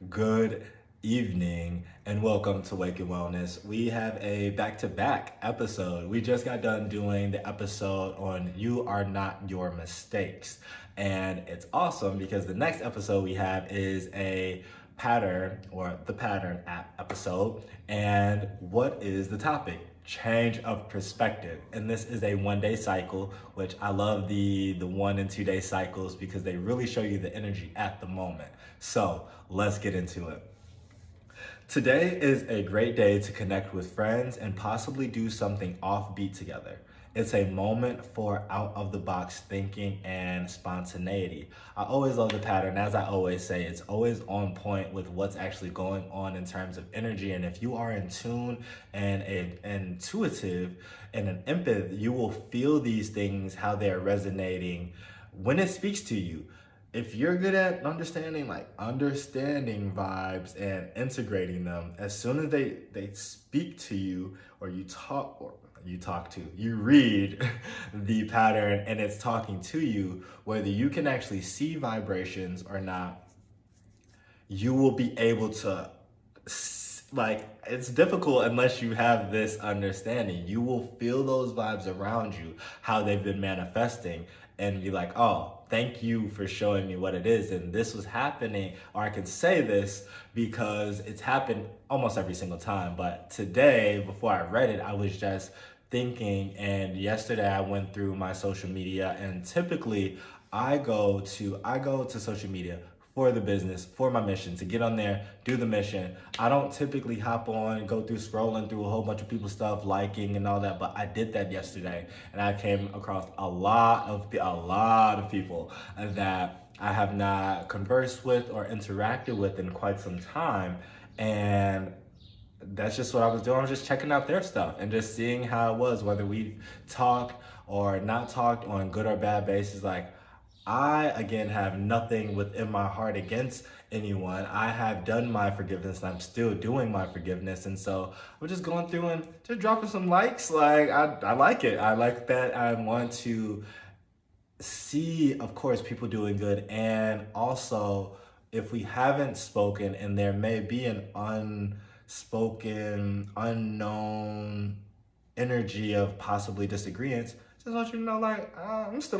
Good evening and welcome to Wake and Wellness. We have a back-to-back episode. We just got done doing the episode on You Are Not Your Mistakes. And it's awesome because the next episode we have is a pattern or the pattern app episode. And what is the topic? Change of perspective. And this is a 1 day cycle, which I love the 1 and 2 day cycles because they really show you the energy at the moment. So let's get into it. Today is a great day to connect with friends and possibly do something offbeat together. It's a moment for out of the box thinking and spontaneity. I always love the pattern. As I always say, it's always on point with what's actually going on in terms of energy. And if you are in tune and intuitive and an empath, you will feel these things, how they're resonating when it speaks to you. If you're good at understanding vibes and integrating them, as soon as they speak to you or you read the pattern and it's talking to you, whether you can actually see vibrations or not, you will be able to it's difficult unless you have this understanding. You will feel those vibes around you, how they've been manifesting, and be like, oh, thank you for showing me what it is. And this was happening, or I can say this because it's happened almost every single time. But today, before I read it, I was just thinking, and yesterday I went through my social media, and typically I go to social media for the business, for my mission, to get on there, do the mission. I don't typically hop on, go through scrolling through a whole bunch of people's stuff, liking and all that, but I did that yesterday, and I came across a lot of people that I have not conversed with or interacted with in quite some time, and that's just what I was doing. I was just checking out their stuff and just seeing how it was, whether we talked or not talked on good or bad basis. Like, I, again, have nothing within my heart against anyone. I have done my forgiveness and I'm still doing my forgiveness. And so we're just going through and just dropping some likes. Like, I like it. I like that. I want to see, of course, people doing good. And also, if we haven't spoken and there may be an unspoken, unknown energy of possibly disagreements, just want you to know, like, I'm still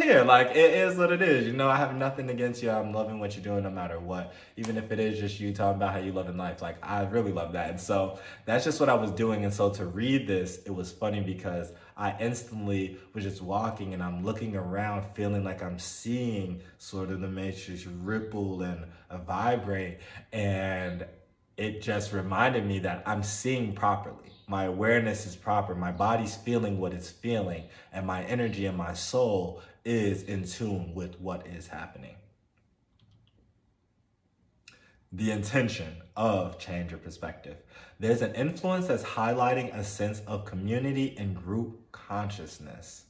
here. Like, it is what it is. I have nothing against you. I'm loving what you're doing no matter what. Even if it is just you talking about how you love in life. Like, I really love that. And so that's just what I was doing. And so to read this, it was funny because I instantly was just walking and I'm looking around feeling like I'm seeing sort of the matrix ripple and vibrate. And it just reminded me that I'm seeing properly. My awareness is proper. My body's feeling what it's feeling. And my energy and my soul is in tune with what is happening. The intention of change of perspective. There's an influence that's highlighting a sense of community and group consciousness.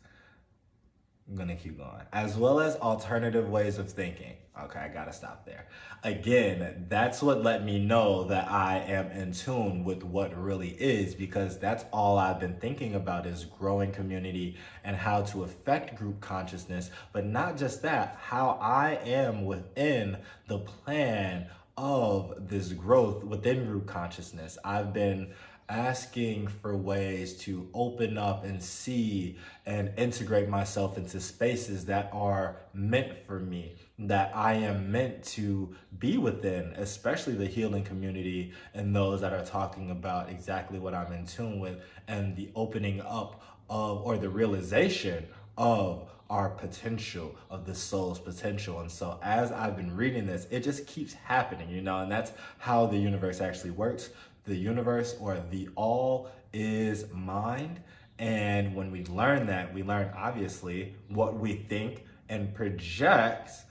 I'm gonna keep going. As well as alternative ways of thinking. Okay, I gotta stop there. Again, that's what let me know that I am in tune with what really is, because that's all I've been thinking about is growing community and how to affect group consciousness. But not just that, how I am within the plan of this growth within group consciousness. I've been asking for ways to open up and see and integrate myself into spaces that are meant for me, that I am meant to be within, especially the healing community and those that are talking about exactly what I'm in tune with, and the opening up of, or the realization of, our potential, of the soul's potential. And so as I've been reading this, it just keeps happening, and that's how the universe actually works. The universe, or the all, is mind. And when we learn that, we learn obviously what we think and projects,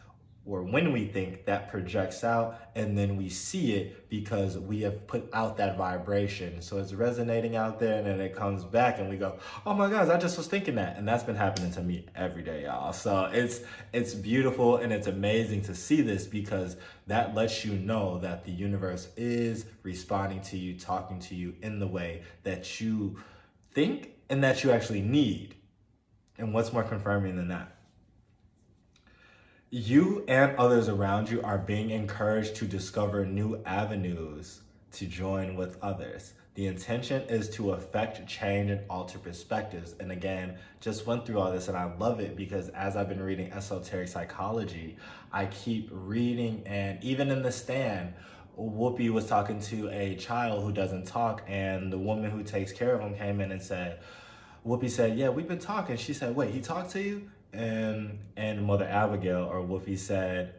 or when we think, that projects out, and then we see it because we have put out that vibration. So it's resonating out there, and then it comes back and we go, oh my gosh, I just was thinking that. And that's been happening to me every day, y'all. So it's beautiful and it's amazing to see this, because that lets you know that the universe is responding to you, talking to you in the way that you think and that you actually need. And what's more confirming than that? You and others around you are being encouraged to discover new avenues to join with others. The intention is to affect change and alter perspectives. And again, just went through all this and I love it because as I've been reading esoteric psychology, I keep reading, and even in The Stand, Whoopi was talking to a child who doesn't talk, and the woman who takes care of him came in and said, Whoopi said, "Yeah, we've been talking." She said, "Wait, he talked to you?" And Mother Abigail or Whoopi said,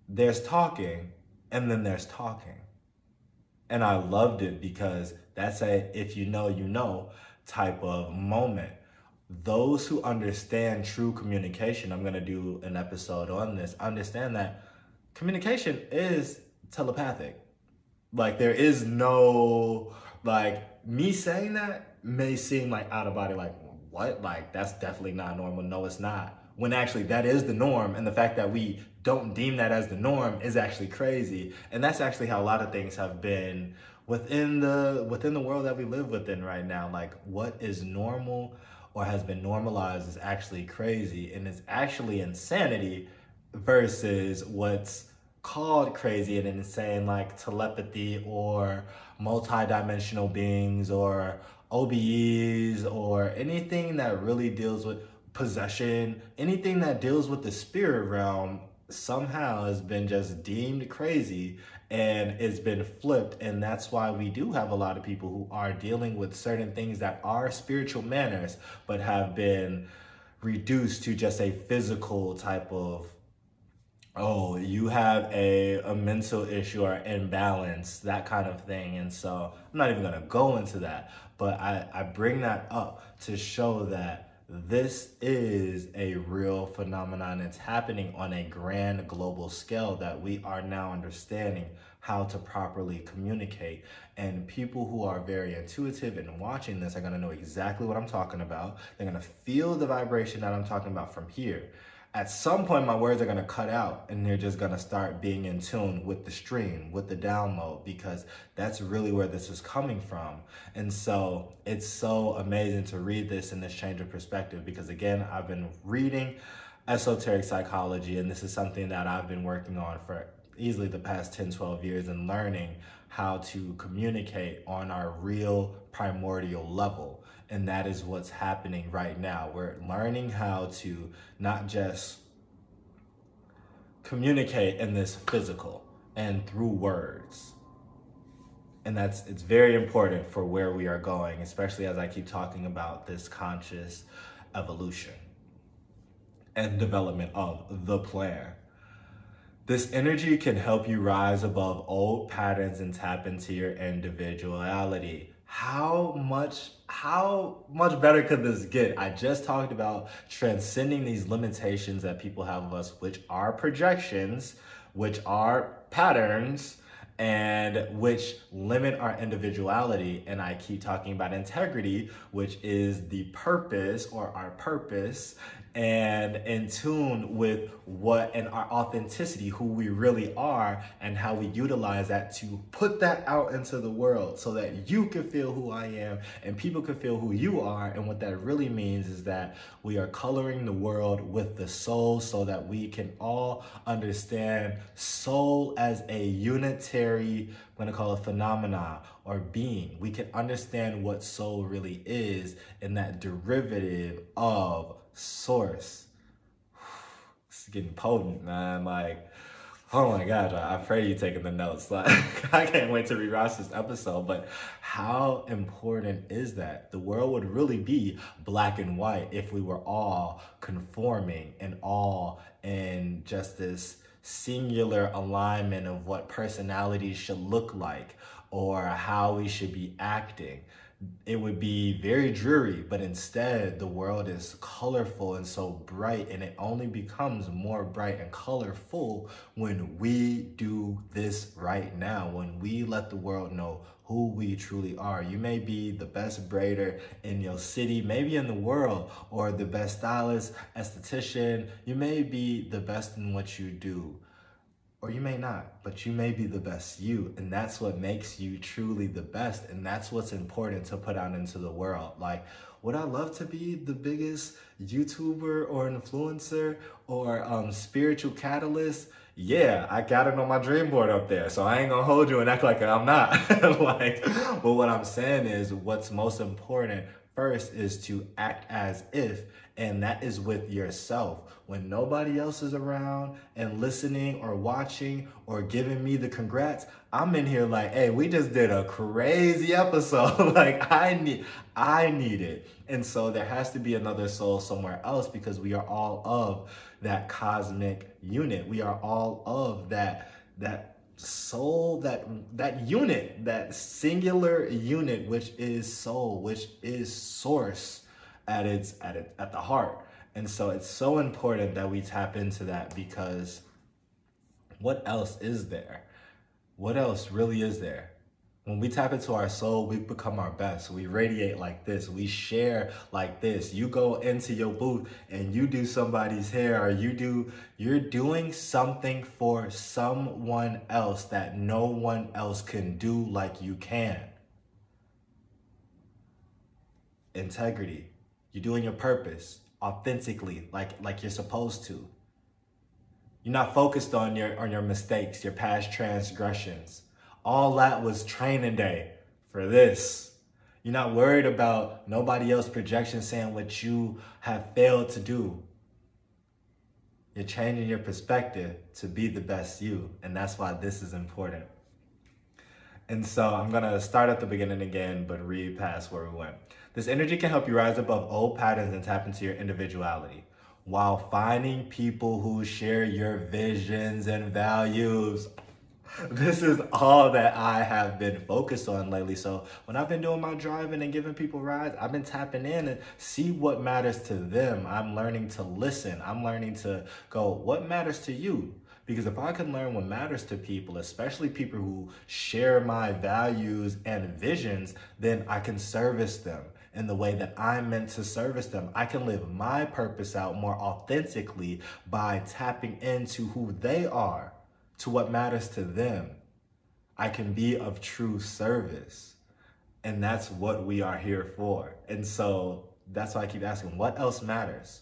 "There's talking, and then there's talking." And I loved it because that's a if you know type of moment. Those who understand true communication, I'm going to do an episode on this, understand that communication is telepathic. Like there is no, like me saying that may seem like out of body, like what? Like that's definitely not normal. No, it's not. When actually that is the norm, and the fact that we don't deem that as the norm is actually crazy. And that's actually how a lot of things have been within the world that we live within right now. Like what is normal or has been normalized is actually crazy, and it's actually insanity versus what's called crazy and insane, like telepathy or multi-dimensional beings or OBEs or anything that really deals with possession, anything that deals with the spirit realm somehow has been just deemed crazy and it's been flipped. And that's why we do have a lot of people who are dealing with certain things that are spiritual manners but have been reduced to just a physical type of, oh, you have a mental issue or imbalance, that kind of thing. And so I'm not even going to go into that, but I bring that up to show that this is a real phenomenon. It's happening on a grand global scale that we are now understanding how to properly communicate. And people who are very intuitive and watching this are going to know exactly what I'm talking about. They're going to feel the vibration that I'm talking about from here. At some point, my words are going to cut out and they're just going to start being in tune with the stream, with the download, because that's really where this is coming from. And so it's so amazing to read this in this change of perspective, because again, I've been reading esoteric psychology, and this is something that I've been working on for easily the past 10, 12 years, and learning how to communicate on our real primordial level. And that is what's happening right now. We're learning how to not just communicate in this physical and through words. And it's very important for where we are going, especially as I keep talking about this conscious evolution and development of the plan. This energy can help you rise above old patterns and tap into your individuality. How much better could this get? I just talked about transcending these limitations that people have of us, which are projections, which are patterns, and which limit our individuality. And I keep talking about integrity, which is the purpose or our purpose, and in tune with what and our authenticity, who we really are, and how we utilize that to put that out into the world so that you can feel who I am and people can feel who you are. And what that really means is that we are coloring the world with the soul so that we can all understand soul as a unitary, I'm going to call it phenomena or being. We can understand what soul really is in that derivative of source. It's getting potent, man. Like, oh my gosh, I pray you taking the notes. Like, I can't wait to rewatch this episode. But how important is that? The world would really be black and white if we were all conforming and all in just this singular alignment of what personality should look like or how we should be acting. It would be very dreary, but instead the world is colorful and so bright, and it only becomes more bright and colorful when we do this right now, when we let the world know who we truly are. You may be the best braider in your city, maybe in the world, or the best stylist, esthetician. You may be the best in what you do. or you may not, but you may be the best you. And that's what makes you truly the best. And that's what's important to put out into the world. Like, would I love to be the biggest YouTuber or influencer or spiritual catalyst? Yeah, I got it on my dream board up there. So I ain't gonna hold you and act like I'm not. Like, but what I'm saying is what's most important first is to act as if, and that is with yourself. When nobody else is around and listening or watching or giving me the congrats, I'm in here like, hey, we just did a crazy episode. Like I need it. And so there has to be another soul somewhere else, because we are all of that cosmic unit. We are all of that soul, that unit, that singular unit, which is soul, which is source at the heart. And so it's so important that we tap into that, because what else is there? What else really is there? When we tap into our soul, we become our best. We radiate like this. We share like this. You go into your booth and you do somebody's hair, or you're doing something for someone else that no one else can do like you can. Integrity. You're doing your purpose authentically, like you're supposed to. You're not focused on your mistakes, your past transgressions. All that was training day for this. You're not worried about nobody else's projection saying what you have failed to do. You're changing your perspective to be the best you. And that's why this is important. And so I'm going to start at the beginning again, but read past where we went. This energy can help you rise above old patterns and tap into your individuality, while finding people who share your visions and values. This is all that I have been focused on lately. So when I've been doing my driving and giving people rides, I've been tapping in and see what matters to them. I'm learning to listen. I'm learning to go, what matters to you? Because if I can learn what matters to people, especially people who share my values and visions, then I can service them in the way that I'm meant to service them. I can live my purpose out more authentically by tapping into who they are, to what matters to them. I can be of true service. And that's what we are here for. And so that's why I keep asking, what else matters?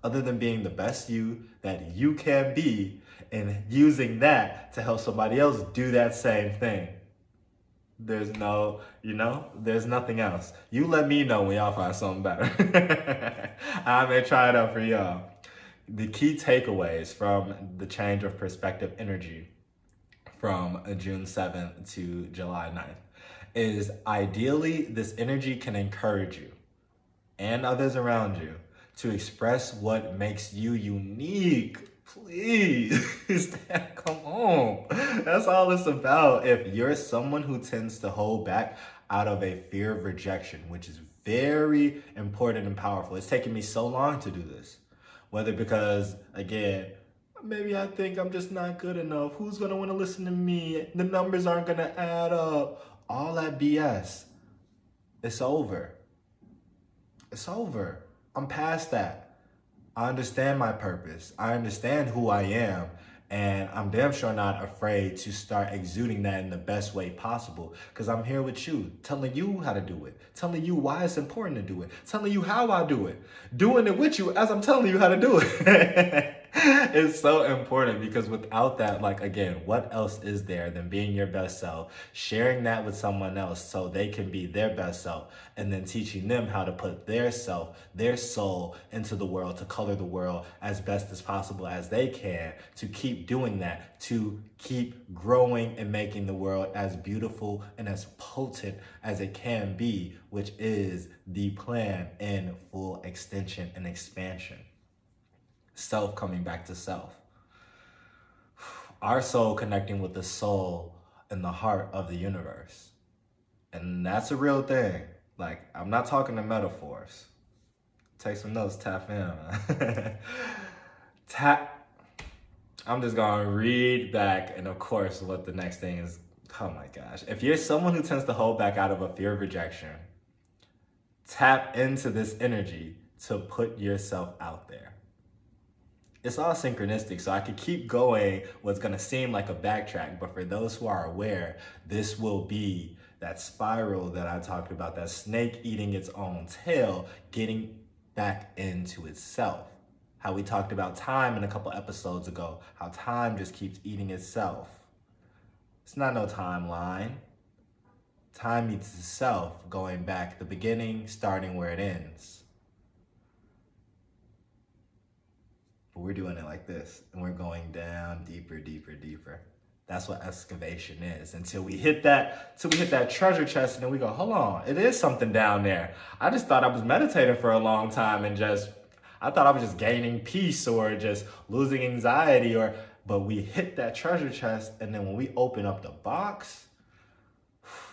Other than being the best you that you can be, and using that to help somebody else do that same thing. There's there's nothing else. You let me know when y'all find something better. I may try it out for y'all. The key takeaways from the change of perspective energy from June 7th to July 9th is, ideally, this energy can encourage you and others around you to express what makes you unique. Please, come on. That's all it's about. If you're someone who tends to hold back out of a fear of rejection, which is very important and powerful. It's taken me so long to do this. Whether because, again, maybe I think I'm just not good enough. Who's going to want to listen to me? The numbers aren't going to add up. All that BS. It's over. It's over. I'm past that. I understand my purpose. I understand who I am. And I'm damn sure not afraid to start exuding that in the best way possible, because I'm here with you, telling you how to do it, telling you why it's important to do it, telling you how I do it, doing it with you as I'm telling you how to do it. It's so important, because without that, like, again, what else is there than being your best self, sharing that with someone else so they can be their best self, and then teaching them how to put their self, their soul into the world, to color the world as best as possible as they can, to keep doing that, to keep growing and making the world as beautiful and as potent as it can be, which is the plan in full extension and expansion. Self coming back to self. Our soul connecting with the soul and the heart of the universe. And that's a real thing. Like, I'm not talking in metaphors. Take some notes, tap in. I'm just gonna read back, and of course, what the next thing is. Oh my gosh. If you're someone who tends to hold back out of a fear of rejection, tap into this energy to put yourself out there. It's all synchronistic, so I could keep going what's going to seem like a backtrack, but for those who are aware, this will be that spiral that I talked about, that snake eating its own tail, getting back into itself. How we talked about time in a couple episodes ago, how time just keeps eating itself. It's not no timeline. Time eats itself, going back the beginning, starting where it ends. But we're doing it like this, and we're going down deeper, deeper, deeper. That's what excavation is. Until we hit that treasure chest, and then we go, hold on, it is something down there. I just thought I was meditating for a long time and I thought I was just gaining peace or just losing anxiety, but we hit that treasure chest, and then when we open up the box,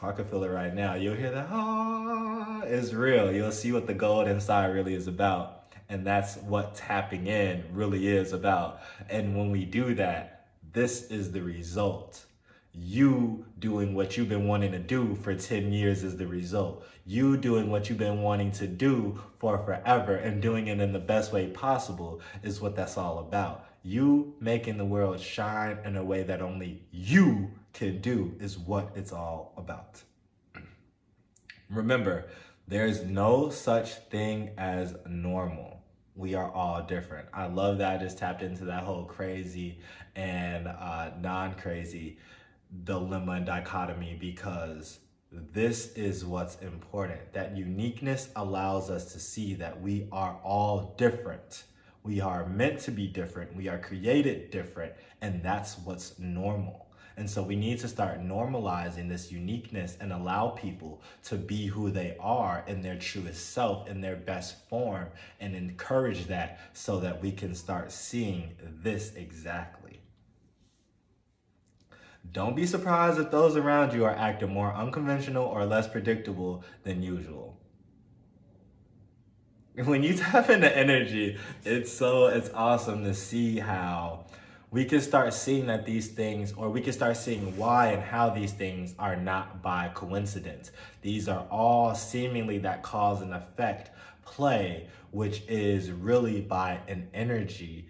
I can feel it right now. You'll hear that, it's real. You'll see what the gold inside really is about. And that's what tapping in really is about. And when we do that, this is the result. You doing what you've been wanting to do for 10 years is the result. You doing what you've been wanting to do for forever and doing it in the best way possible is what that's all about. You making the world shine in a way that only you can do is what it's all about. Remember, there's no such thing as normal. We are all different. I love that I just tapped into that whole crazy and non-crazy dilemma and dichotomy, because this is what's important. That uniqueness allows us to see that we are all different. We are meant to be different. We are created different, and that's what's normal. And so we need to start normalizing this uniqueness and allow people to be who they are in their truest self, in their best form, and encourage that so that we can start seeing this exactly. Don't be surprised if those around you are acting more unconventional or less predictable than usual. When you tap into energy, it's awesome to see how we can start seeing that these things, or we can start seeing why and how these things are not by coincidence. These are all seemingly that cause and effect play, which is really by an energy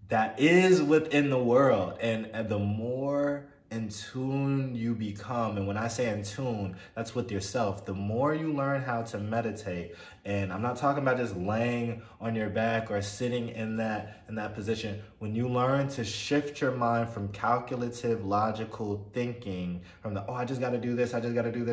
that is within the world. And the more in tune you become, and when I say in tune, that's with yourself, the more you learn how to meditate. And I'm not talking about just laying on your back or sitting in that position. When you learn to shift your mind from calculative, logical thinking, from I just got to do this,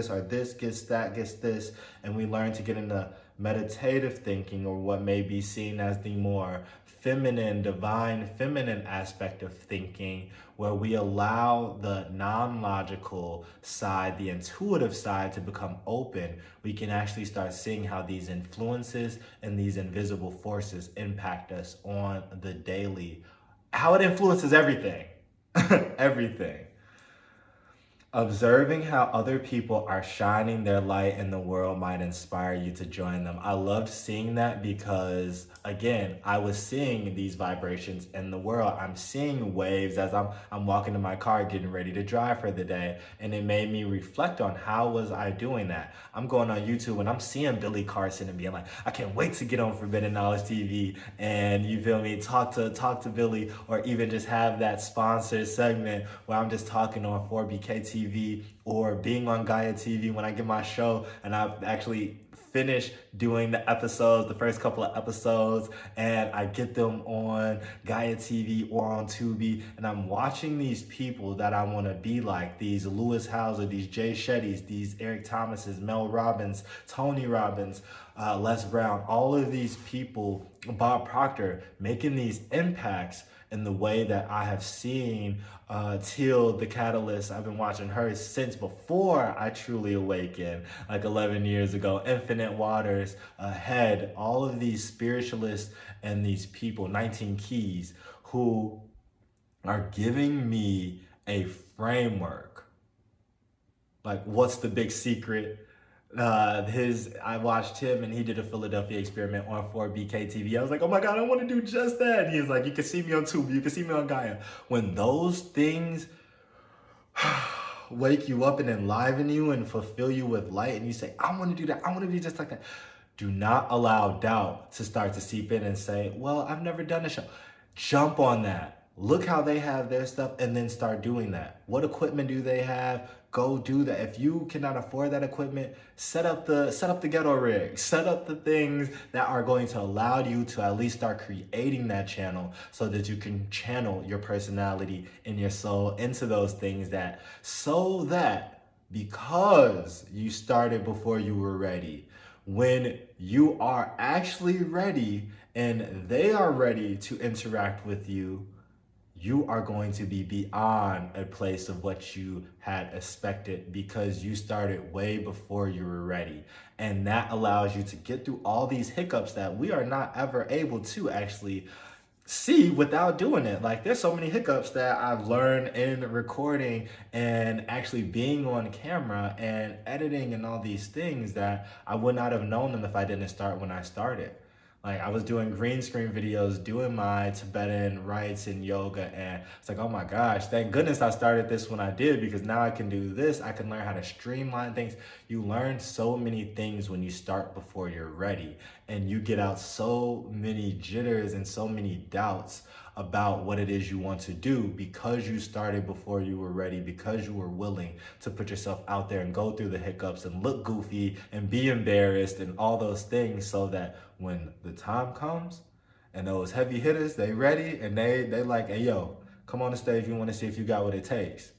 or this gets that, gets this, and we learn to get into meditative thinking, or what may be seen as the more feminine, divine feminine aspect of thinking, where we allow the non-logical side, the intuitive side, to become open, we can actually start seeing how these influences and these invisible forces impact us on the daily, how it influences everything, everything. Observing how other people are shining their light in the world might inspire you to join them. I loved seeing that because, again, I was seeing these vibrations in the world. I'm seeing waves as I'm walking to my car getting ready to drive for the day. And it made me reflect on how was I doing that. I'm going on YouTube and I'm seeing Billy Carson and being like, I can't wait to get on Forbidden Knowledge TV and, you feel me, talk to Billy, or even just have that sponsored segment where I'm just talking on 4BK TV, or being on Gaia TV when I get my show and I've actually finished doing the first couple of episodes, and I get them on Gaia TV or on Tubi, and I'm watching these people that I want to be like, these Lewis Howes, these Jay Shettys, these Eric Thomases, Mel Robbins, Tony Robbins, Les Brown, all of these people, Bob Proctor, making these impacts in the way that I have seen Teal, the Catalyst. I've been watching her since before I truly awakened, like 11 years ago. Infinite Waters, Head, all of these spiritualists and these people, 19 Keys, who are giving me a framework. Like, what's the big secret? I watched him and he did a Philadelphia experiment on 4BK TV. I was like, oh my God, I want to do just that. And he was like, you can see me on Tubi, you can see me on Gaia. When those things wake you up and enliven you and fulfill you with light, and you say, I want to do that, I want to be just like that, do not allow doubt to start to seep in and say, well, I've never done a show. Jump on that. Look how they have their stuff and then start doing that. What equipment do they have? Go do that. If you cannot afford that equipment, set up the ghetto rig. Set up the things that are going to allow you to at least start creating that channel so that you can channel your personality and your soul into those things so that because you started before you were ready, when you are actually ready and they are ready to interact with you, you are going to be beyond a place of what you had expected because you started way before you were ready. And that allows you to get through all these hiccups that we are not ever able to actually see without doing it. Like, there's so many hiccups that I've learned in recording and actually being on camera and editing and all these things that I would not have known them if I didn't start when I started. Like, I was doing green screen videos, doing my Tibetan rites and yoga, and it's like, oh my gosh, thank goodness I started this when I did, because now I can do this. I can learn how to streamline things. You learn so many things when you start before you're ready, and you get out so many jitters and so many doubts about what it is you want to do because you started before you were ready, because you were willing to put yourself out there and go through the hiccups and look goofy and be embarrassed and all those things, so that when the time comes and those heavy hitters, they ready and they like, hey, yo, come on the stage. We want to see if you got what it takes.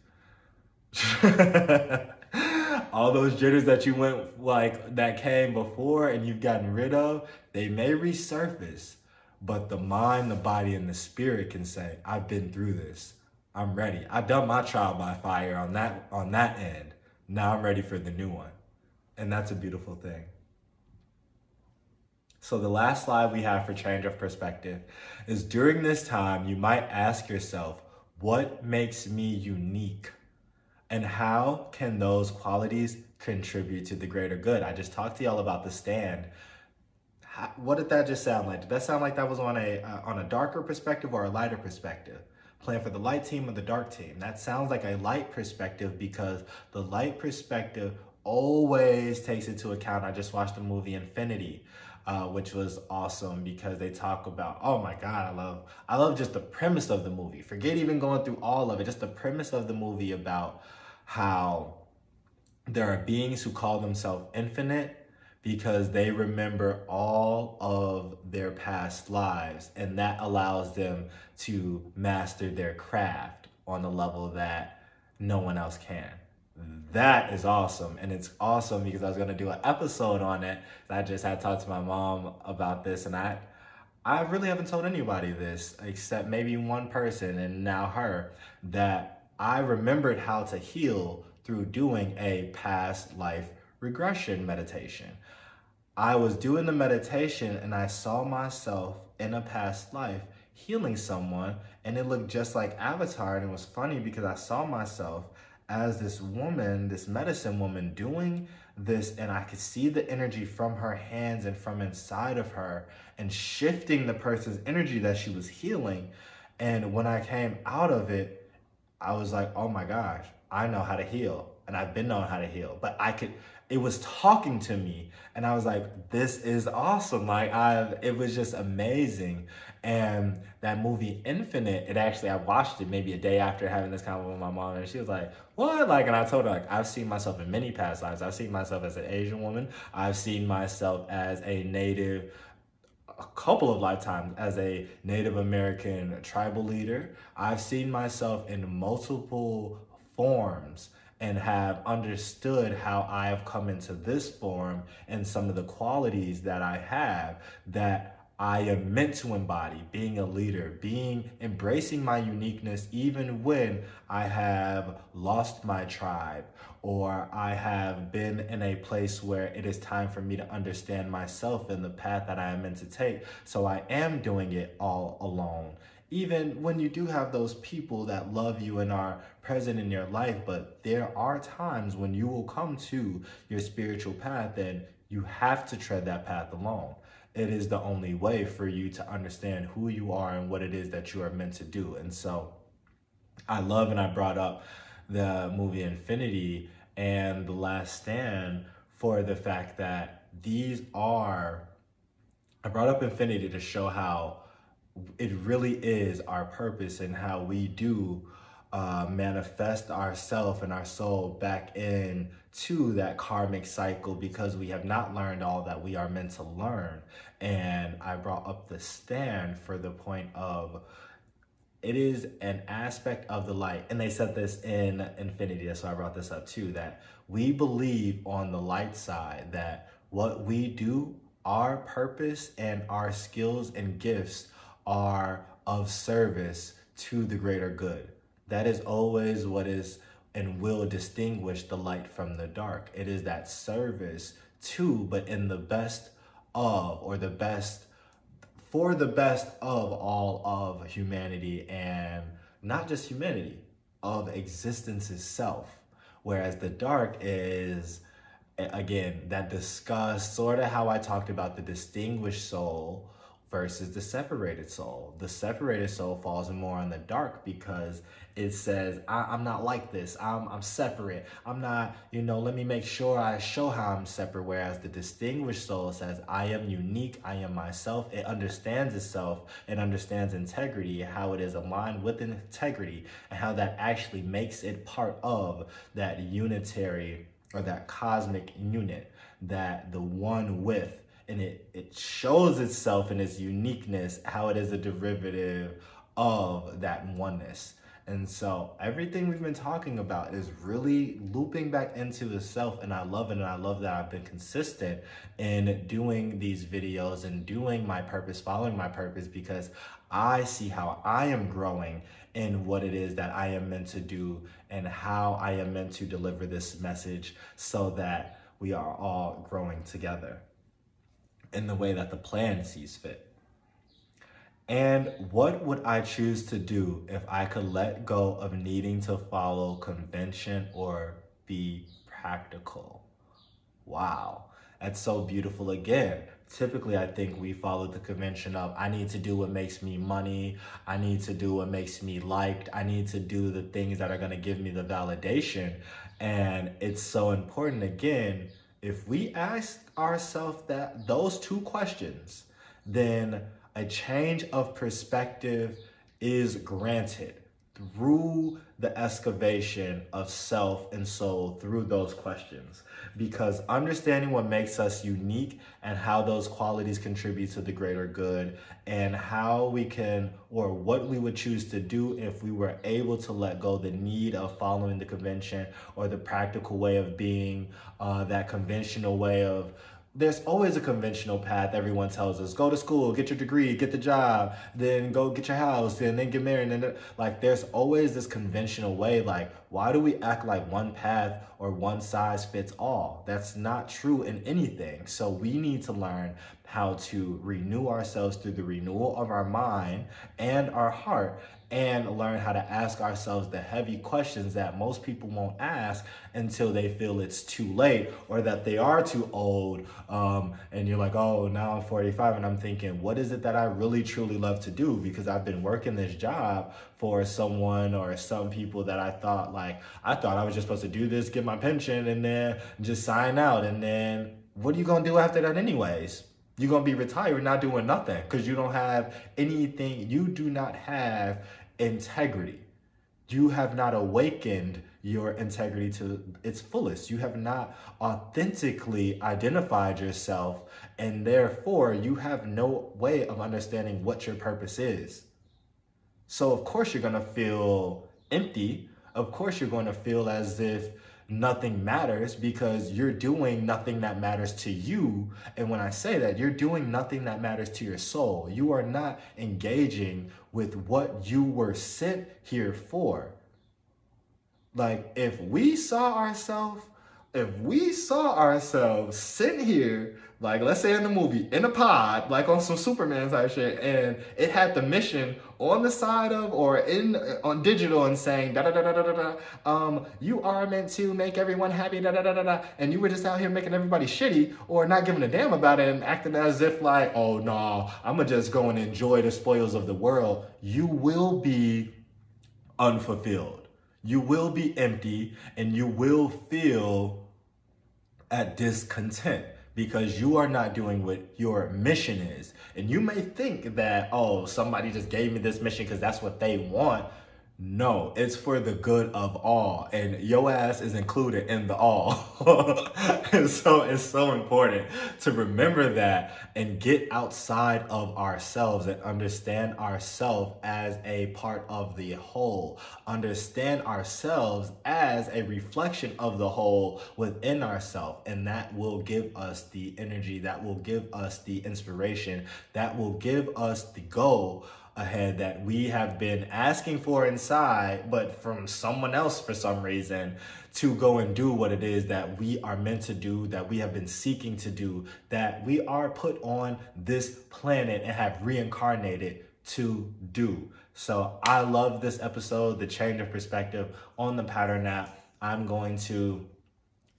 All those jitters that you went like that came before and you've gotten rid of, they may resurface, but the mind, the body, and the spirit can say, I've been through this. I'm ready. I've done my trial by fire on that end. Now I'm ready for the new one. And that's a beautiful thing. So the last slide we have for change of perspective is, during this time, you might ask yourself, what makes me unique? And how can those qualities contribute to the greater good? I just talked to y'all about the stand. What did that just sound like? Did that sound like that was on a darker perspective or a lighter perspective? Playing for the light team or the dark team? That sounds like a light perspective, because the light perspective always takes into account, I just watched the movie Infinity, which was awesome, because they talk about, oh my God, I love just the premise of the movie. Forget even going through all of it, just the premise of the movie about how there are beings who call themselves infinite because they remember all of their past lives, and that allows them to master their craft on a level that no one else can. That is awesome. And it's awesome because I was going to do an episode on it. I just had talked to my mom about this, and I really haven't told anybody this except maybe one person, and now her, that I remembered how to heal through doing a past life regression meditation. I was doing the meditation and I saw myself in a past life healing someone, and it looked just like Avatar. And it was funny because I saw myself as this woman, this medicine woman, doing this, and I could see the energy from her hands and from inside of her and shifting the person's energy that she was healing. And when I came out of it, I was like, oh my gosh, I know how to heal, and I've been knowing how to heal, but it was talking to me, and I was like, this is awesome. Like, it was just amazing. And that movie Infinite, I watched it maybe a day after having this convo with my mom, and she was like, what? Like, and I told her, like, I've seen myself in many past lives. I've seen myself as an Asian woman. I've seen myself as a couple of lifetimes as a Native American tribal leader. I've seen myself in multiple forms and have understood how I have come into this form and some of the qualities that I have that I am meant to embody, being a leader, embracing my uniqueness, even when I have lost my tribe, or I have been in a place where it is time for me to understand myself and the path that I am meant to take. So I am doing it all alone. Even when you do have those people that love you and are present in your life, but there are times when you will come to your spiritual path and you have to tread that path alone. It is the only way for you to understand who you are and what it is that you are meant to do. And so I love, and I brought up the movie Infinity and The Last Stand for the fact that I brought up Infinity to show how it really is our purpose and how we do manifest ourself and our soul back in to that karmic cycle, because we have not learned all that we are meant to learn. And I brought up the stand for the point of it is an aspect of the light. And they said this in Infinity, so I brought this up too, that we believe on the light side that what we do, our purpose and our skills and gifts are of service to the greater good. That is always what is and will distinguish the light from the dark. It is that service to, but in the best of, or the best for the best of all of humanity, and not just humanity, of existence itself. Whereas the dark is, again, that disgust, sort of how I talked about the distinguished soul versus the separated soul. The separated soul falls more on the dark because it says, I'm not like this. I'm separate. I'm not, let me make sure I show how I'm separate. Whereas the distinguished soul says, I am unique. I am myself. It understands itself. It understands integrity, how it is aligned with integrity, and how that actually makes it part of that unitary or that cosmic unit, that the one with. And it shows itself in its uniqueness, how it is a derivative of that oneness. And so everything we've been talking about is really looping back into the self, and I love it. And I love that I've been consistent in doing these videos and doing my purpose, following my purpose, because I see how I am growing in what it is that I am meant to do and how I am meant to deliver this message so that we are all growing together in the way that the plan sees fit. And what would I choose to do if I could let go of needing to follow convention or be practical? Wow, that's so beautiful. Again, typically I think we follow the convention of, I need to do what makes me money. I need to do what makes me liked. I need to do the things that are going to give me the validation. And it's so important, again, if we ask ourselves those two questions, then a change of perspective is granted through the excavation of self and soul through those questions. Because understanding what makes us unique and how those qualities contribute to the greater good, and how we can, or what we would choose to do if we were able to let go the need of following the convention or the practical way of being, that conventional way of, there's always a conventional path. Everyone tells us, go to school, get your degree, get the job, then go get your house, and then get married. And like, there's always this conventional way. Like, why do we act like one path or one size fits all? That's not true in anything. So we need to learn how to renew ourselves through the renewal of our mind and our heart, and learn how to ask ourselves the heavy questions that most people won't ask until they feel it's too late, or that they are too old. And you're like, oh, now I'm 45 and I'm thinking, what is it that I really truly love to do? Because I've been working this job for someone or some people that I thought I was just supposed to do this, get my pension, and then just sign out. And then what are you gonna do after that anyways? You're going to be retired not doing nothing because you don't have anything. You do not have integrity. You have not awakened your integrity to its fullest. You have not authentically identified yourself, and therefore you have no way of understanding what your purpose is. So of course you're going to feel empty. Of course you're going to feel as if nothing matters, because you're doing nothing that matters to you. And when I say that, you're doing nothing that matters to your soul. You are not engaging with what you were sent here for. Like, if we saw ourselves sitting here, like, let's say in the movie, in a pod, like on some Superman type shit, and it had the mission on the side of, or on digital, and saying da da da da da da, you are meant to make everyone happy, da da da da da, and you were just out here making everybody shitty or not giving a damn about it and acting as if like, oh no, I'm gonna just go and enjoy the spoils of the world, you will be unfulfilled. You will be empty, and you will feel at discontent, because you are not doing what your mission is. And you may think that, oh, somebody just gave me this mission because that's what they want. No, it's for the good of all, and your ass is included in the all. And so it's so important to remember that and get outside of ourselves and understand ourselves as a part of the whole. Understand ourselves as a reflection of the whole within ourselves, and that will give us the energy, that will give us the inspiration, that will give us the goal ahead that we have been asking for inside, but from someone else for some reason, to go and do what it is that we are meant to do, that we have been seeking to do, that we are put on this planet and have reincarnated to do. So I love this episode, the change of perspective on the pattern app. I'm going to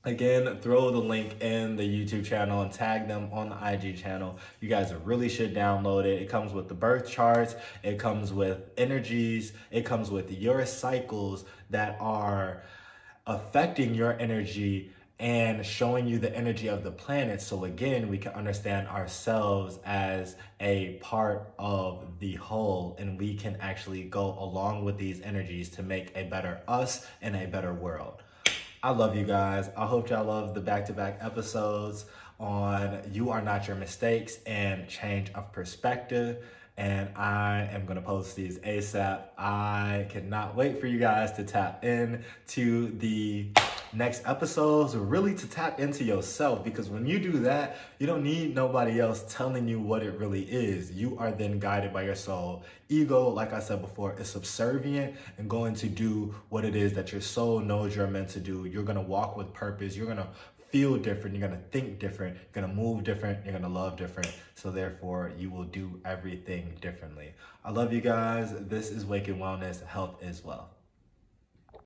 again, throw the link in the YouTube channel and tag them on the IG channel. You guys really should download it. It comes with the birth charts. It comes with energies. It comes with your cycles that are affecting your energy and showing you the energy of the planet. So again, we can understand ourselves as a part of the whole, and we can actually go along with these energies to make a better us and a better world. I love you guys. I hope y'all love the back-to-back episodes on You Are Not Your Mistakes and Change of Perspective. And I am going to post these ASAP. I cannot wait for you guys to tap in to the next episodes, really to tap into yourself, because when you do that, you don't need nobody else telling you what it really is. You are then guided by your soul. Ego, like I said before, is subservient and going to do what it is that your soul knows you're meant to do. You're going to walk with purpose. You're going to feel different. You're going to think different. You're going to move different. You're going to love different. So therefore, you will do everything differently. I love you guys. This is Wake and Wellness. Health is wealth.